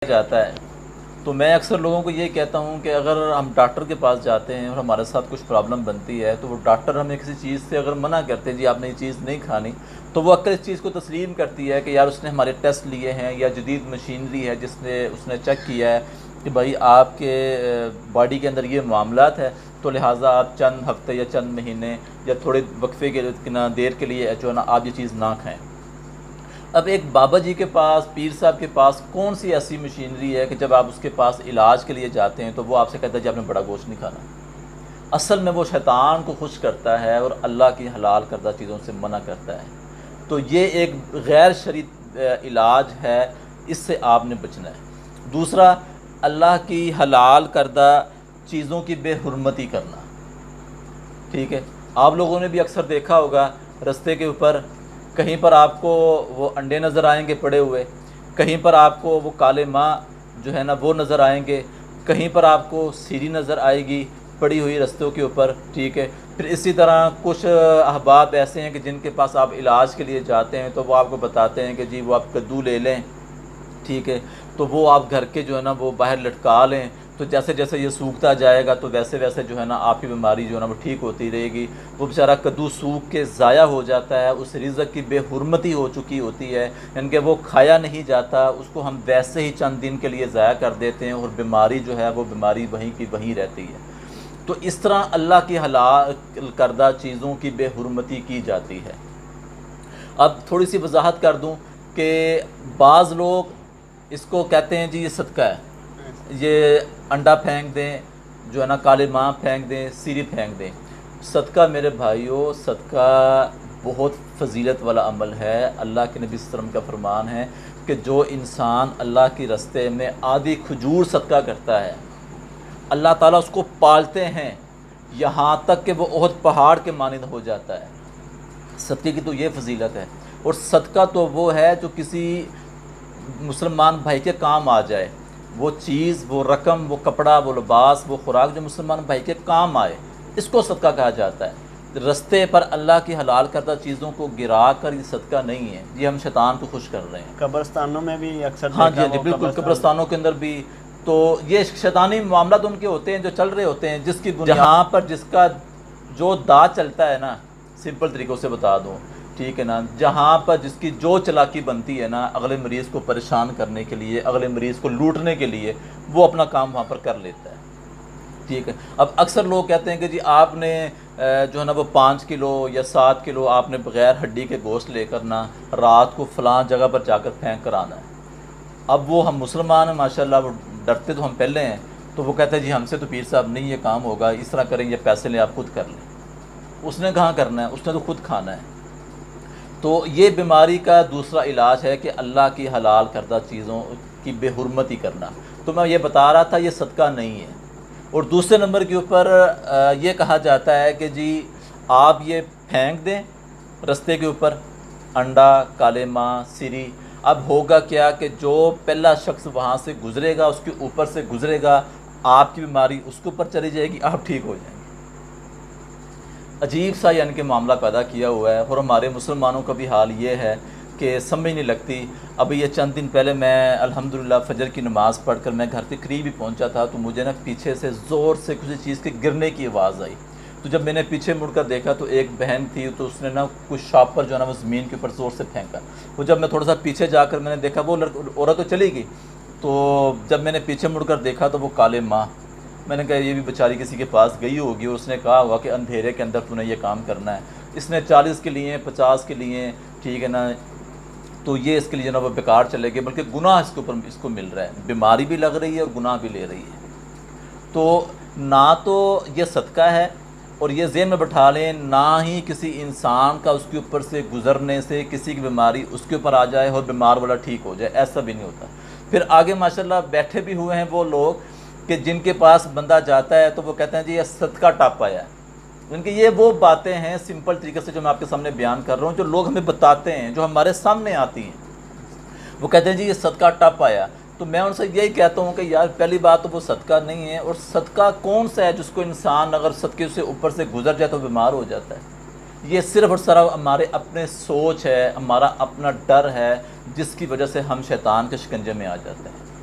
جاتا ہے تو میں اکثر لوگوں کو یہ کہتا ہوں کہ اگر ہم ڈاکٹر کے پاس جاتے ہیں اور ہمارے ساتھ کچھ پرابلم بنتی ہے تو وہ ڈاکٹر ہمیں کسی چیز سے اگر منع کرتے ہیں جی آپ نے یہ چیز نہیں کھانی، تو وہ اکثر اس چیز کو تسلیم کرتی ہے کہ یار اس نے ہمارے ٹیسٹ لیے ہیں یا جدید مشینری ہے جس نے اس نے چیک کیا ہے کہ بھائی آپ کے باڈی کے اندر یہ معاملات ہے، تو لہٰذا آپ چند ہفتے یا چند مہینے یا تھوڑے وقفے کے دیر کے لیے جو ہے نا آپ یہ چیز نہ کھائیں۔ اب ایک بابا جی کے پاس، پیر صاحب کے پاس کون سی ایسی مشینری ہے کہ جب آپ اس کے پاس علاج کے لیے جاتے ہیں تو وہ آپ سے کہتا ہے جی آپ نے بڑا گوشت نہیں کھانا؟ اصل میں وہ شیطان کو خوش کرتا ہے اور اللہ کی حلال کردہ چیزوں سے منع کرتا ہے۔ تو یہ ایک غیر شرعی علاج ہے، اس سے آپ نے بچنا ہے۔ دوسرا، اللہ کی حلال کردہ چیزوں کی بے حرمتی کرنا، ٹھیک ہے؟ آپ لوگوں نے بھی اکثر دیکھا ہوگا رستے کے اوپر کہیں پر آپ کو وہ انڈے نظر آئیں گے پڑے ہوئے، کہیں پر آپ کو وہ کالے ماں جو ہے نا وہ نظر آئیں گے، کہیں پر آپ کو سیری نظر آئے گی پڑی ہوئی رستوں کے اوپر، ٹھیک ہے؟ پھر اسی طرح کچھ احباب ایسے ہیں کہ جن کے پاس آپ علاج کے لیے جاتے ہیں تو وہ آپ کو بتاتے ہیں کہ جی وہ آپ کدو لے لیں، ٹھیک ہے؟ تو وہ آپ گھر کے جو ہے نا وہ باہر لٹکا لیں، تو جیسے جیسے یہ سوکھتا جائے گا تو ویسے ویسے جو ہے نا آپ کی بیماری جو ہے نا وہ ٹھیک ہوتی رہے گی۔ وہ بیچارہ کدو سوکھ کے ضائع ہو جاتا ہے، اس رزق کی بے حرمتی ہو چکی ہوتی ہے، یعنی کہ وہ کھایا نہیں جاتا، اس کو ہم ویسے ہی چند دن کے لیے ضائع کر دیتے ہیں اور بیماری جو ہے وہ بیماری وہیں کی وہیں رہتی ہے۔ تو اس طرح اللہ کی حلال کردہ چیزوں کی بے حرمتی کی جاتی ہے۔ اب تھوڑی سی وضاحت کر دوں کہ بعض لوگ اس کو کہتے ہیں جی یہ صدقہ ہے، یہ انڈا پھینک دیں، جو ہے نا کالے ماں پھینک دیں، سیری پھینک دیں۔ صدقہ میرے بھائیوں، صدقہ بہت فضیلت والا عمل ہے۔ اللہ کے نبی صلی اللہ علیہ وسلم کا فرمان ہے کہ جو انسان اللہ کے راستے میں آدھی کھجور صدقہ کرتا ہے، اللہ تعالیٰ اس کو پالتے ہیں یہاں تک کہ وہ احد پہاڑ کے مانند ہو جاتا ہے۔ صدقے کی تو یہ فضیلت ہے، اور صدقہ تو وہ ہے جو کسی مسلمان بھائی کے کام آ جائے، وہ چیز، وہ رقم، وہ کپڑا، وہ لباس، وہ خوراک جو مسلمان بھائی کے کام آئے، اس کو صدقہ کہا جاتا ہے۔ رستے پر اللہ کی حلال کردہ چیزوں کو گرا کر یہ صدقہ نہیں ہے، یہ ہم شیطان کو خوش کر رہے ہیں۔ قبرستانوں میں بھی اکثر ہاں جی بالکل، قبرستانوں کے اندر بھی تو یہ شیطانی معاملات ان کے ہوتے ہیں جو چل رہے ہوتے ہیں، جس کی جہاں پر جس کا جو دا چلتا ہے نا، سمپل طریقوں سے بتا دوں، ٹھیک ہے نا، جہاں پر جس کی جو چلاکی بنتی ہے نا اگلے مریض کو پریشان کرنے کے لیے، اگلے مریض کو لوٹنے کے لیے، وہ اپنا کام وہاں پر کر لیتا ہے، ٹھیک ہے؟ اب اکثر لوگ کہتے ہیں کہ جی آپ نے جو ہے نا وہ 5 کلو یا 7 کلو آپ نے بغیر ہڈی کے گوشت لے کر نا رات کو فلاں جگہ پر جا کر پھینک کر آنا ہے۔ اب وہ ہم مسلمان ہیں ماشاءاللہ، وہ ڈرتے تو ہم پہلے ہیں، تو وہ کہتے ہیں جی ہم سے تو پیر صاحب نہیں یہ کام ہوگا، اس طرح کریں گے، پیسے لیں آپ خود کر لیں۔ اس نے کہاں کرنا ہے، اس نے تو خود کھانا ہے۔ تو یہ بیماری کا دوسرا علاج ہے کہ اللہ کی حلال کردہ چیزوں کی بے حرمتی کرنا۔ تو میں یہ بتا رہا تھا یہ صدقہ نہیں ہے۔ اور دوسرے نمبر کے اوپر یہ کہا جاتا ہے کہ جی آپ یہ پھینک دیں رستے کے اوپر، انڈا، کالے ماں، سری۔ اب ہوگا کیا کہ جو پہلا شخص وہاں سے گزرے گا، اس کے اوپر سے گزرے گا، آپ کی بیماری اس کے اوپر چلی جائے گی، آپ ٹھیک ہو جائیں گے۔ عجیب سا یعنی کہ معاملہ پیدا کیا ہوا ہے، اور ہمارے مسلمانوں کا بھی حال یہ ہے کہ سمجھ نہیں لگتی۔ ابھی یہ چند دن پہلے میں الحمدللہ فجر کی نماز پڑھ کر میں گھر کے قریب ہی پہنچا تھا، تو مجھے نا پیچھے سے زور سے کسی چیز کے گرنے کی آواز آئی۔ تو جب میں نے پیچھے مڑ کر دیکھا تو ایک بہن تھی، تو اس نے نا کچھ شاپر جو ہے نا وہ زمین کے اوپر زور سے پھینکا۔ وہ جب میں تھوڑا سا پیچھے جا کر میں نے دیکھا وہ عورت تو چلی گئی، تو جب میں نے پیچھے مڑ کر دیکھا تو وہ کالے ماں، میں نے کہا یہ بھی بیچاری کسی کے پاس گئی ہوگی، اور اس نے کہا ہوگا کہ اندھیرے کے اندر تو نے یہ کام کرنا ہے، اس نے 40 کے لیے 50 کے لیے، ٹھیک ہے نا، تو یہ اس کے لیے نا وہ بیکار چلے گئے، بلکہ گناہ اس کے اوپر اس کو مل رہا ہے، بیماری بھی لگ رہی ہے اور گناہ بھی لے رہی ہے۔ تو نہ تو یہ صدقہ ہے، اور یہ ذہن میں بٹھا لیں، نہ ہی کسی انسان کا اس کے اوپر سے گزرنے سے کسی کی بیماری اس کے اوپر آ جائے اور بیمار والا ٹھیک ہو جائے، ایسا بھی نہیں ہوتا۔ پھر آگے ماشاءاللہ بیٹھے بھی ہوئے ہیں وہ لوگ کہ جن کے پاس بندہ جاتا ہے تو وہ کہتے ہیں جی یہ صدقہ ٹاپ آیا ہے۔ ان کی یہ وہ باتیں ہیں سمپل طریقے سے جو میں آپ کے سامنے بیان کر رہا ہوں، جو لوگ ہمیں بتاتے ہیں، جو ہمارے سامنے آتی ہیں۔ وہ کہتے ہیں جی یہ صدقہ ٹپ آیا، تو میں ان سے یہی کہتا ہوں کہ یار پہلی بات تو وہ صدقہ نہیں ہے، اور صدقہ کون سا ہے جس کو انسان اگر صدقے سے اوپر سے گزر جائے تو بیمار ہو جاتا ہے؟ یہ صرف اور صرف ہمارے اپنے سوچ ہے، ہمارا اپنا ڈر ہے، جس کی وجہ سے ہم شیطان کے شکنجے میں آ جاتے ہیں۔